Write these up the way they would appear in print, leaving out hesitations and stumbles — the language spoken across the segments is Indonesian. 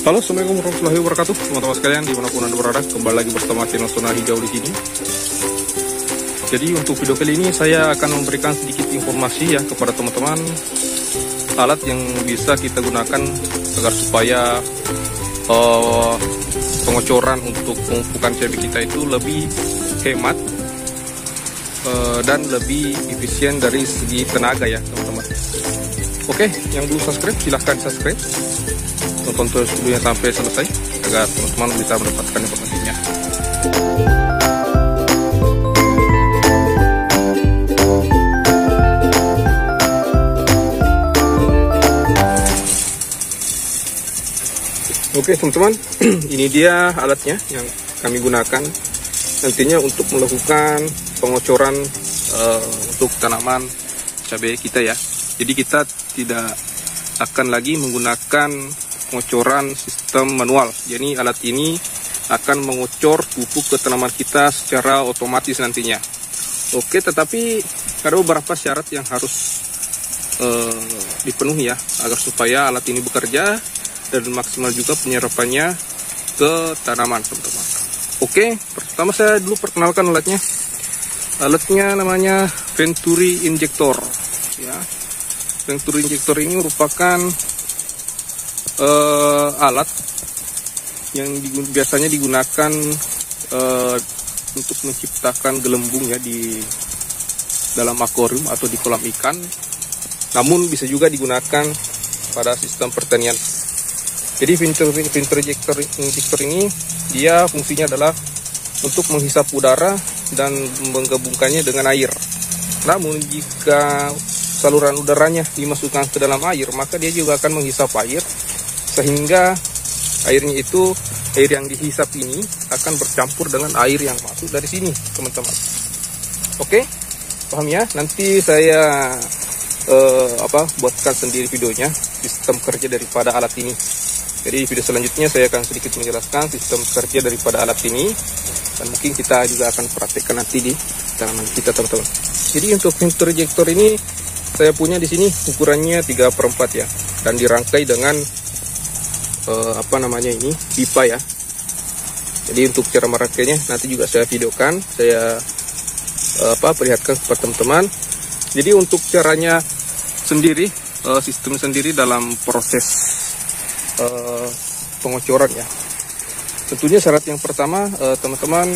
Halo, assalamualaikum warahmatullahi wabarakatuh, teman-teman sekalian dimanapun anda berada, kembali lagi bersama channel Zona Hijau di sini. Jadi untuk video kali ini saya akan memberikan sedikit informasi ya kepada teman-teman alat yang bisa kita gunakan agar supaya pengocoran untuk pemupukan cabai kita itu lebih hemat dan lebih efisien dari segi tenaga ya teman-teman. Oke, yang belum subscribe silahkan subscribe, tonton terus videonya sampai selesai agar teman-teman bisa mendapatkan informasinya. Oke teman-teman, ini dia alatnya yang kami gunakan nantinya untuk melakukan pengocoran untuk tanaman cabai kita ya. Jadi kita tidak akan lagi menggunakan pengocoran sistem manual. Jadi alat ini akan mengocor pupuk ke tanaman kita secara otomatis nantinya. Oke, tetapi ada beberapa syarat yang harus dipenuhi ya agar supaya alat ini bekerja dan maksimal juga penyerapannya ke tanaman teman-teman. Oke, pertama saya dulu perkenalkan alatnya. Alatnya namanya Venturi Injector ya. Venturi Injector ini merupakan alat yang biasanya digunakan untuk menciptakan gelembung ya di dalam akuarium atau di kolam ikan. Namun bisa juga digunakan pada sistem pertanian. Jadi Venturi Injector ini dia fungsinya adalah untuk menghisap udara dan menggabungkannya dengan air. Namun jika saluran udaranya dimasukkan ke dalam air, maka dia juga akan menghisap air, sehingga airnya itu, air yang dihisap ini akan bercampur dengan air yang masuk dari sini teman-teman. Oke, paham ya? Nanti saya buatkan sendiri videonya sistem kerja daripada alat ini. Jadi video selanjutnya saya akan sedikit menjelaskan sistem kerja daripada alat ini, dan mungkin kita juga akan praktekkan nanti di tanaman kita teman-teman. Jadi untuk Venturi Injector ini saya punya di sini ukurannya 3/4 ya, dan dirangkai dengan pipa ya. Jadi untuk cara merangkainya nanti juga saya videokan, saya perlihatkan kepada teman-teman. Jadi untuk caranya sendiri, sistem sendiri dalam proses pengocoran ya. Tentunya syarat yang pertama teman-teman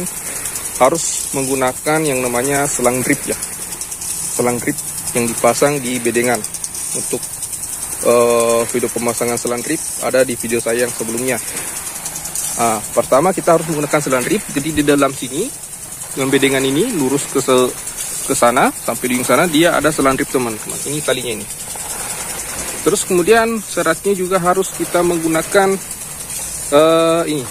harus menggunakan yang namanya selang drip ya. Selang drip yang dipasang di bedengan. Untuk video pemasangan selang drip ada di video saya yang sebelumnya. Pertama kita harus menggunakan selang drip. Jadi di dalam sini dengan bedengan ini lurus ke sana sampai di sana dia ada selang drip teman-teman. Ini talinya ini. Terus kemudian syaratnya juga harus kita menggunakan ini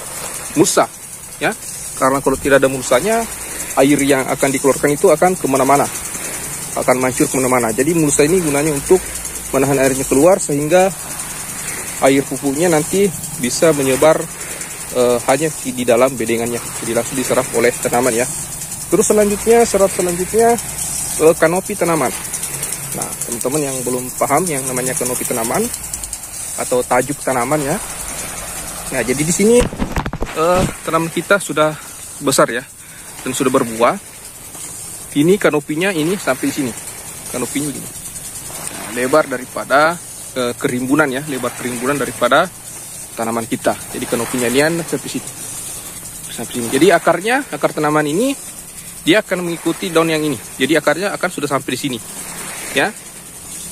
mulsa ya. Karena kalau tidak ada mulsanya, air yang akan dikeluarkan itu akan kemana-mana, akan mancur kemana-mana. Jadi mulsa ini gunanya untuk menahan airnya keluar, sehingga air pupuknya nanti bisa menyebar hanya di dalam bedengannya, jadi langsung diserap oleh tanaman ya. Terus selanjutnya, syarat selanjutnya kanopi tanaman. Nah teman-teman yang belum paham yang namanya kanopi tanaman atau tajuk tanaman ya. Nah jadi di sini tanaman kita sudah besar ya dan sudah berbuah. Ini kanopinya ini sampai di sini, kanopinya ini. Nah, lebar daripada kerimbunan ya, lebar kerimbunan daripada tanaman kita. Jadi kanopinya ini sampai sini, sampai sini. Jadi akar tanaman ini dia akan mengikuti daun yang ini. Jadi akarnya akan sudah sampai di sini, ya.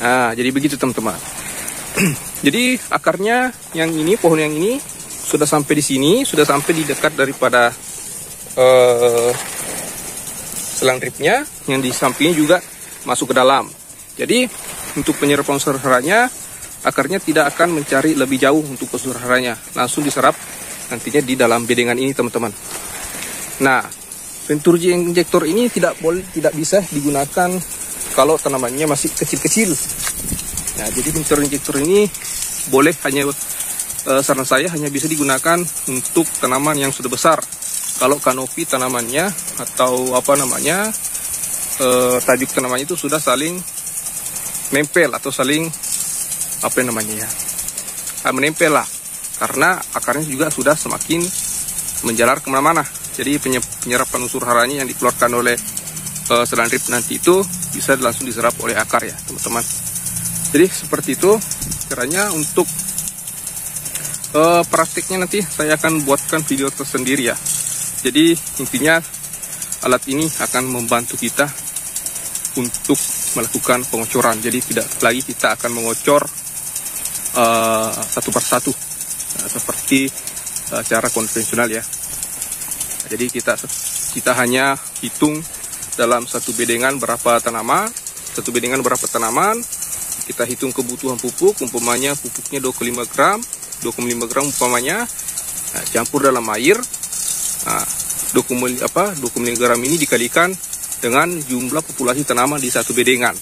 Nah, jadi begitu teman-teman. Jadi akarnya yang ini, pohon yang ini sudah sampai di sini, sudah sampai di dekat daripada selang dripnya, yang di sampingnya juga masuk ke dalam. Jadi untuk penyerapan unsur haranya, akarnya tidak akan mencari lebih jauh untuk unsur haranya, langsung diserap nantinya di dalam bedengan ini teman-teman. Nah, Venturi Injector ini tidak bisa digunakan kalau tanamannya masih kecil-kecil. Nah, jadi Venturi Injector ini boleh saran saya hanya bisa digunakan untuk tanaman yang sudah besar. Kalau kanopi tanamannya atau tajuk tanamannya itu sudah saling nempel atau saling menempel lah. karena akarnya juga sudah semakin menjalar kemana-mana. Jadi penyerapan unsur haranya yang dikeluarkan oleh selang drip nanti itu bisa langsung diserap oleh akar ya teman-teman. Jadi seperti itu caranya. Untuk praktiknya nanti saya akan buatkan video tersendiri ya. Jadi intinya alat ini akan membantu kita untuk melakukan pengocoran. Jadi tidak lagi kita akan mengocor satu persatu seperti cara konvensional ya. Jadi kita hanya hitung dalam satu bedengan berapa tanaman, kita hitung kebutuhan pupuk, umpamanya pupuknya 25 gram umpamanya, campur dalam air. Nah, 25 gram ini dikalikan dengan jumlah populasi tanaman di satu bedengan.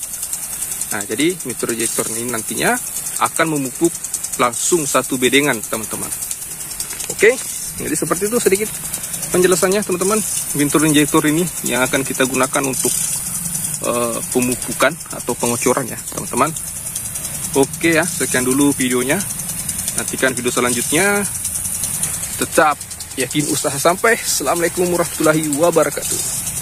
Nah, jadi mikroinjektor ini nantinya akan memupuk langsung satu bedengan teman-teman. Oke, jadi seperti itu sedikit penjelasannya teman-teman. Mikroinjektor ini yang akan kita gunakan untuk pemupukan atau pengocoran ya teman-teman. Oke ya, sekian dulu videonya. Nantikan video selanjutnya. Tetap yakin usaha sampai. Assalamualaikum warahmatullahi wabarakatuh.